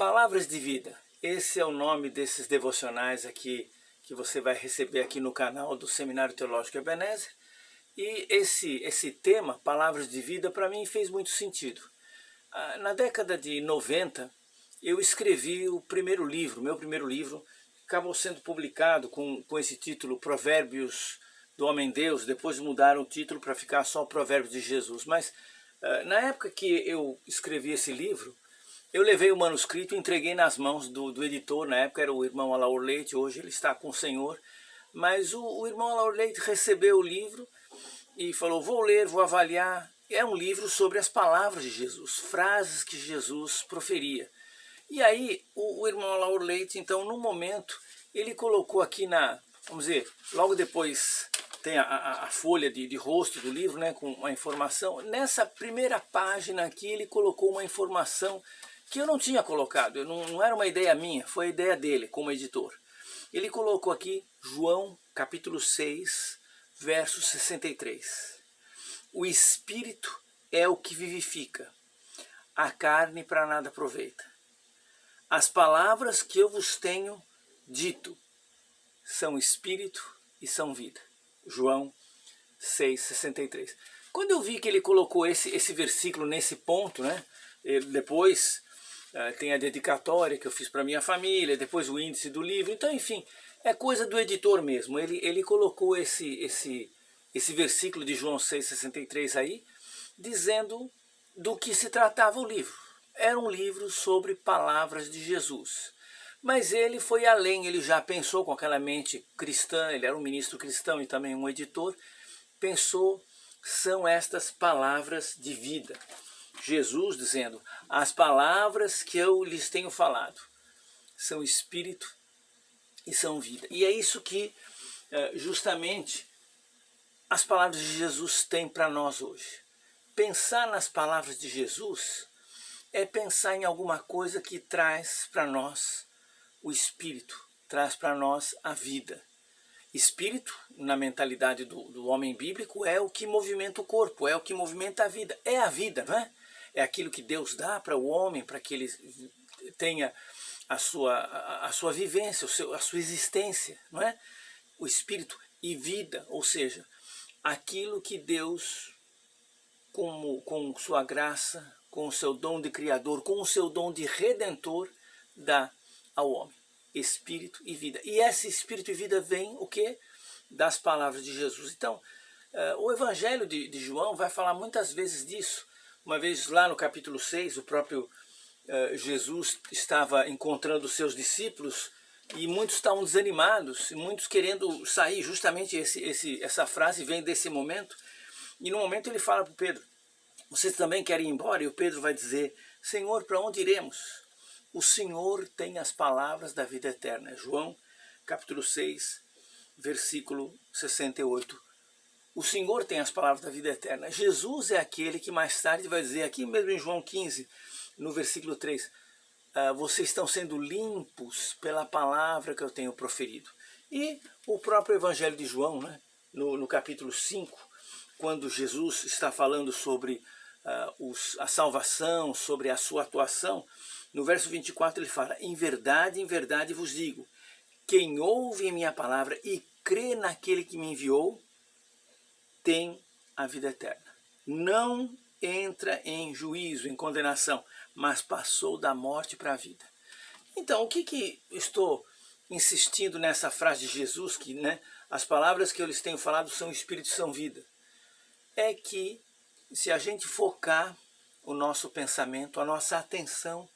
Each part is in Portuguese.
Palavras de Vida, esse é o nome desses devocionais aqui que você vai receber aqui no canal do Seminário Teológico Ebenezer. E esse tema, Palavras de Vida, para mim fez muito sentido. Na década de 90, eu escrevi o primeiro livro, meu primeiro livro, acabou sendo publicado com esse título, Provérbios do Homem-Deus. Depois mudaram o título para ficar só Provérbios de Jesus. Mas na época que eu escrevi esse livro, eu levei o manuscrito e entreguei nas mãos do editor. Na época era o irmão Alaor Leite, hoje ele está com o Senhor. Mas o irmão Alaor Leite recebeu o livro e falou, vou ler, vou avaliar. É um livro sobre as palavras de Jesus, frases que Jesus proferia. E aí o irmão Alaor Leite, então, no momento, ele colocou aqui vamos dizer, logo depois tem a folha de rosto do livro, né, com a informação. Nessa primeira página aqui ele colocou uma informação que eu não tinha colocado, não era uma ideia minha, foi a ideia dele como editor. Ele colocou aqui João capítulo 6, verso 63. O Espírito é o que vivifica, a carne para nada aproveita. As palavras que eu vos tenho dito são Espírito e são vida. João 6, 63. Quando eu vi que ele colocou esse versículo nesse ponto, né, depois tem a dedicatória que eu fiz para minha família, depois o índice do livro, então enfim, é coisa do editor mesmo. Ele colocou esse versículo de João 6,63 aí, dizendo do que se tratava o livro. Era um livro sobre palavras de Jesus. Mas ele foi além, ele já pensou com aquela mente cristã, ele era um ministro cristão e também um editor, pensou, são estas palavras de vida. Jesus dizendo, as palavras que eu lhes tenho falado são Espírito e são vida. E é isso que justamente as palavras de Jesus têm para nós hoje. Pensar nas palavras de Jesus é pensar em alguma coisa que traz para nós o Espírito, traz para nós a vida. Espírito, na mentalidade do homem bíblico, é o que movimenta o corpo, é o que movimenta a vida. É a vida, não é? É aquilo que Deus dá para o homem, para que ele tenha a sua vivência, a sua existência, não é? O Espírito e vida, ou seja, aquilo que Deus, com sua graça, com o seu dom de Criador, com o seu dom de Redentor, dá ao homem. Espírito e vida. E esse Espírito e vida vem o quê? Das palavras de Jesus. Então, o Evangelho de João vai falar muitas vezes disso. Uma vez lá no capítulo 6, o próprio Jesus estava encontrando os seus discípulos e muitos estavam desanimados, e muitos querendo sair. Justamente essa frase vem desse momento. E no momento ele fala para o Pedro, vocês também querem ir embora? E o Pedro vai dizer, Senhor, para onde iremos? O Senhor tem as palavras da vida eterna. João capítulo 6, versículo 68. O Senhor tem as palavras da vida eterna. Jesus é aquele que mais tarde vai dizer, aqui mesmo em João 15, no versículo 3, vocês estão sendo limpos pela palavra que eu tenho proferido. E o próprio Evangelho de João, né, no capítulo 5, quando Jesus está falando sobre a salvação, sobre a sua atuação, no verso 24 ele fala, em verdade vos digo, quem ouve a minha palavra e crê naquele que me enviou, tem a vida eterna. Não entra em juízo, em condenação, mas passou da morte para a vida. Então, o que estou insistindo nessa frase de Jesus, que as palavras que eu lhes tenho falado são Espírito e são vida? É que se a gente focar o nosso pensamento, a nossa atenção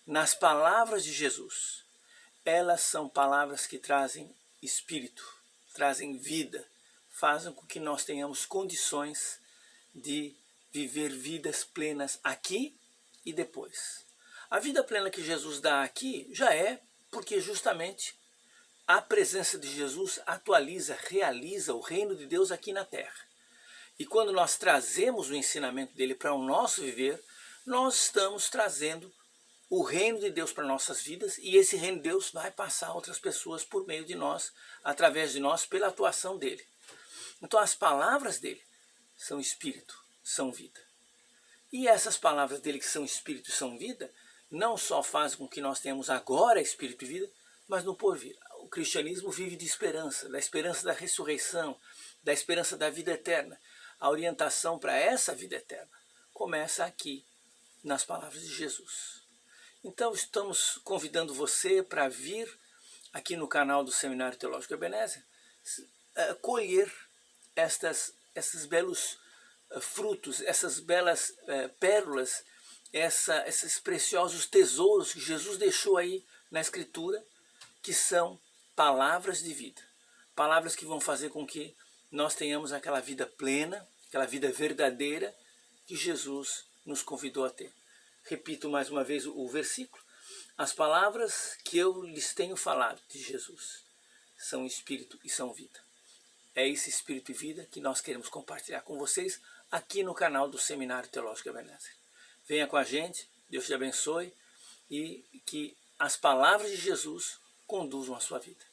nas palavras de Jesus, elas são palavras que trazem espírito, trazem vida, fazem com que nós tenhamos condições de viver vidas plenas aqui e depois. A vida plena que Jesus dá aqui já é porque justamente a presença de Jesus atualiza, realiza o reino de Deus aqui na terra. E quando nós trazemos o ensinamento dele para o nosso viver, nós estamos trazendo o reino de Deus para nossas vidas, e esse reino de Deus vai passar a outras pessoas por meio de nós, através de nós, pela atuação dele. Então as palavras dele são espírito, são vida. E essas palavras dele que são espírito e são vida, não só fazem com que nós tenhamos agora espírito e vida, mas no porvir. O cristianismo vive de esperança, da esperança da ressurreição, da esperança da vida eterna. A orientação para essa vida eterna começa aqui, nas palavras de Jesus. Então estamos convidando você para vir aqui no canal do Seminário Teológico Ebenezer, colher esses belos frutos, essas belas pérolas, esses preciosos tesouros que Jesus deixou aí na Escritura, que são palavras de vida. Palavras que vão fazer com que nós tenhamos aquela vida plena, aquela vida verdadeira que Jesus nos convidou a ter. Repito mais uma vez o versículo. As palavras que eu lhes tenho falado de Jesus são espírito e são vida. É esse espírito e vida que nós queremos compartilhar com vocês aqui no canal do Seminário Teológico Ebenezer. Venha com a gente, Deus te abençoe e que as palavras de Jesus conduzam a sua vida.